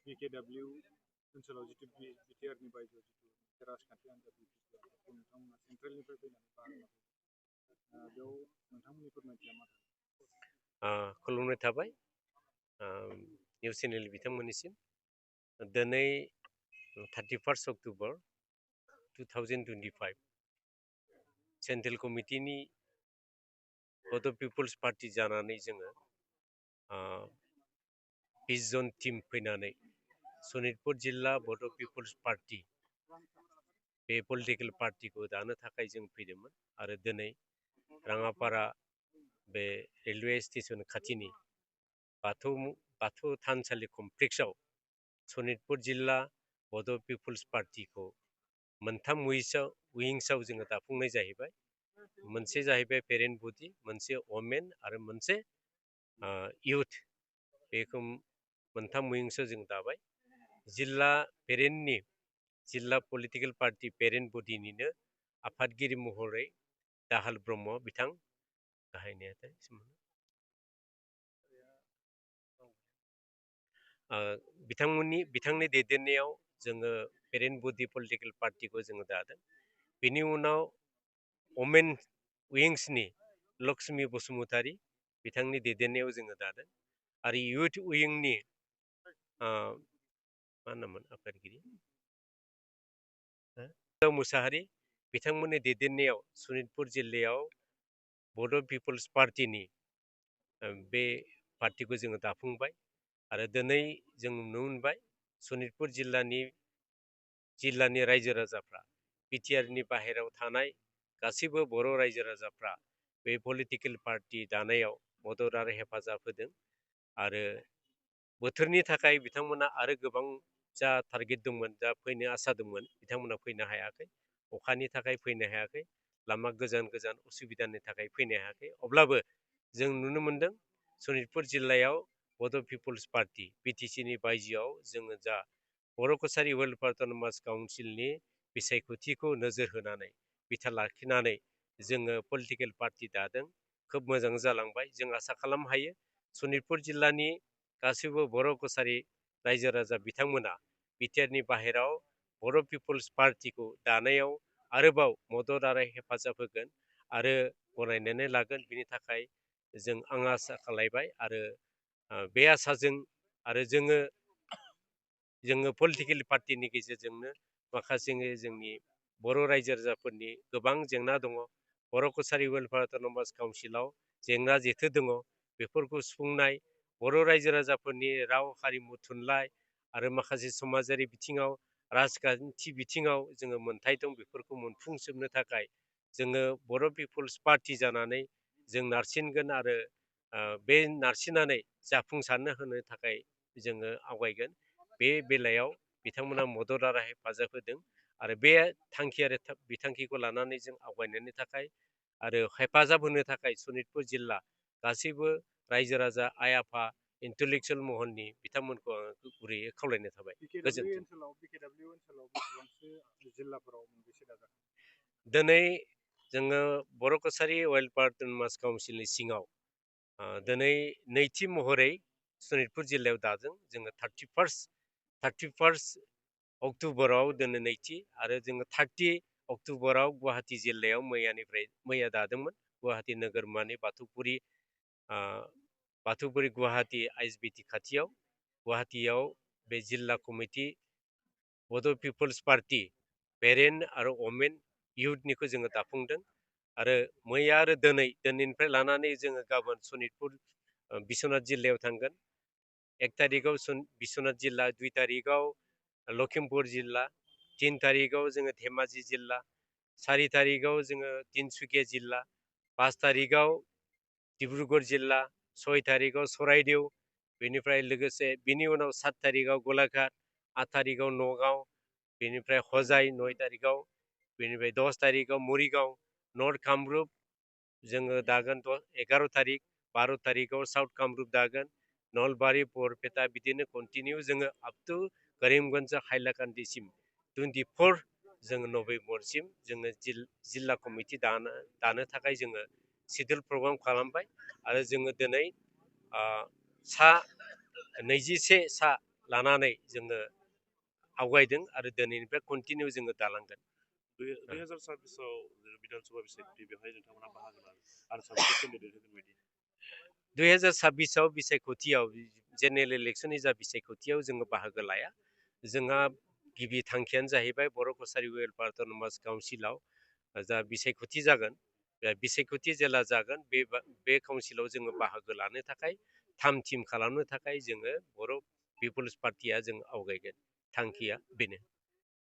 BKW ओनसोलाव जितु बिटिआरनि बायजोआव जितु राजखान्थि आनजाद बेखौ नोंथांमोना सेन्ट्रेलनिफ्राय फैनानै बाहागो बेयाव नोंथांमोननि फोरमायथिया मा? खुलुमनाय थाबाय निउस चेनेल बिथांमोननिसिम। दिनै 31 अक्ट'बर 2025 सेन्ट्रेल कमिटिनि बड' पिपल्स पार्टी जानानै जोङो 20 जन टीम फैनानै सनितपुर जिल्ला बड' पिपल्स पार्टी बे पलिटिकेल पार्टीखौ दानो थाखाय जों फैदोंमोन आरो दिनै राङापारा बे रेलवे स्टेशन खाथिनि बाथौ थानसालि कमप्लेक्सआव सनितपुर जिल्ला बड' पिपल्स पार्टीखौ मोनथाम विंसाव जोङो दाफुंनाय जाहैबाय। मोनसे जाहैबाय पेरेन्ट बडि, मोनसे वमेन आरो मोनसे इउथ। बेखौ मोनथाम विंसाव जों दाबाय। जिल्ला पेरेन्टनि जिल्ला पलिटिकेल पार्टी पेरेन्ट बडिनिनो आफादगिरि महरै दाहाल ब्रह्म बिथां बिथांनि दैदेननायाव जोङो पेरेन्ट बडि पलिटिकेल पार्टीखौ जोङो दादों। बेनि उनाव वमेन विंसनि लक्ष्मी बसुमतारी बिथांनि दैदेननायाव जोङो दादों आरो इउथ विंनि मा होनोमोन आफादगिरि मुसाहारि बिथांमोननि दैदेननायाव सनितपुर जिल्लायाव बड' पिपल्स पार्टीनि बे पार्टीखौ जोङो दाफुंबाय आरो दिनै जों नुनो मोनबाय सनितपुर जिल्लानि रायजो राजाफ्रा बिटिआरनि बाहेरायाव थानाय गासैबो बर' रायजो राजाफ्रा बे पलिटिकेल पार्टी दानायाव मदद आरो हेफाजाब होदों आरो बोथोरनि थाखाय बिथांमोना आरो गोबां जा टारगेट दंमोन, जा फैनो आसा दंमोन, बिथांमोना फैनो हायाखै। अखानि थाखाय फैनो हायाखै, लामा गोजान उसुबिदानि थाखाय फैनो हायाखै। अब्लाबो जों नुनो मोनदों सनितपुर जिल्लायाव बड' पिपल्स पार्टी बिटिसिनि बायजोआव जोङो जा बर' कसारि वेलफेयार अट'नमास काउन्सिलनि बिसायख'थिखौ नोजोर होनानै बिथा लाखिनानै जोङो पलिटिकेल पार्टी दादों। खोब मोजां जालांबाय। जों आसा खालामनो हायो सनितपुर जिल्लानि गासैबो बर' कसारि रायजो राजा बिथांमोना बिटिआरनि बाहेराव बर' पिपल्स पार्टीखौ दानायाव आरोबाव मदद आरो हेफाजाब होगोन आरो गनायनानै लागोन। बिनि थाखाय आं आसा खालायबाय आरो बे आसाजों आरो जोङो पलिटिकेल पार्टीनि गेजेरजोंनो माखासे जोंनि बर' रायजो राजाफोरनि गोबां जेंना दङ। बर' कसारि वेलफेयार अट'नमास काउन्सिलाव जेंना जेथो दङ। बेफोरखौ सुफुंनाय, बर' रायजो राजाफोरनि राव हारिमु थुनलाइ आरो माखासे समाजारि बिथिङाव राजखान्थि बिथिङाव जोङो मोन्थाय दं, बेफोरखौ मोनफुंजोबनो थाखाय जोङो बर' पिपल्स पार्टी जानानै जों नारसिनगोन आरो बे नारसिननानै जाफुंसारनो होनो थाखाय जोङो आवगायगोन। बे बेलायाव बिथांमोना मदद आरो हेफाजाब होदों आरो बे थांखि आरो बिथांखिखौ लानानै जों आवगायनायनि थाखाय आरो हेफाजाब होनो थाखाय सनितपुर जिल्ला गासैबो रायजो राजा, आइ आफा, इन्टेलेक्सुवेल महरनि बिथांमोनखौ आं गुरैयै खावलायनाय थाबाय। दिनै जोङो बर' कसारि वेलफेयार अट'नमास काउन्सिलनि सिङाव दिनै नैथि महरै सनितपुर जिल्लायाव दादों। जोङो 31 अक्ट'बराव दिनै नैथि आरो जोङो 30 अक्ट'बराव गुवाहाटि जिल्लायाव मैया दादोंमोन। गुवाहाटि नोगोरमानि बाथौपुरि गुवाहाटि आइएसबिटि खाथियाव गुवाहाटियाव बे जिल्ला कमिटि बड' पिपल्स पार्टी पेरेन्ट आरो वमेन इउथनिखौ जोङो दाफुंदों आरो मैया आरो दिनैनिफ्राय लानानै जोङो गाबोन सनितपुर बिश्वनाथ जिल्लायाव थांगोन। 1 तारिखआव बिश्वनाथ जिल्ला, 2 तारिखआव लखिमपुर जिल्ला, 3 तारिखआव जोङो धेमाजि जिल्ला, 4 तारिखआव जोङो तिनसुकिया जिल्ला, 5 तारिखआव डिब्रुगड़ जिल्ला, 6 तारिखआव चराइदेउ, बेनिफ्राय लोगोसे बिनि उनाव 7 तारिखआव गलाघाट, 8 तारिखआव नगाव, बेनिफ्राय हजाइ 9 तारिखआव, बेनिफ्राय 10 तारिखआव मरिगाव, नर्थ कामरुप जोङो दागोन 11 तारिख, 12 तारिखआव साउथ कामरुप दागोन, नलबारि, बरपेटा, बिदिनो कन्टिनिउ जोङो आप टु करिमगन्ज हाइलाकान्दिसिम 24 जोङो नभेम्बरसिम जोङो जिल्ला कमिटि दानो थाखाय जोङो सिडुल प्रग्राम खालामबाय आरो जोङो दिनै 21 सा लानानै जोङो आवगायदों आरो दिनैनिफ्राय कन्टिनिउ जोङो दालांगोन। 2026आव बिधान सभा बिसायख'थि बेवहाय नोंथांमोना बाहागो लागोन आरो साबेसे केन्डिडेट होगोन बायदि? 2026आव बिसायख'थियाव जेनेरेल इलेक्सननि जा बिसायख'थियाव जोङो बाहागो लाया। जोंहा गिबि थांखियानो जाहैबाय बर' कसारि वेलफेयार अट'नमास काउन्सिलाव जा बिसायख'थि जागोन, बे बिसायख'थि जेला जागोन बे काउन्सिलाव जोङो बाहागो लानो थाखाय थाम थिम खालामनो थाखाय जोङो बर' पिपल्स पार्टिया जों आवगायगोन। थांखिया बेनो।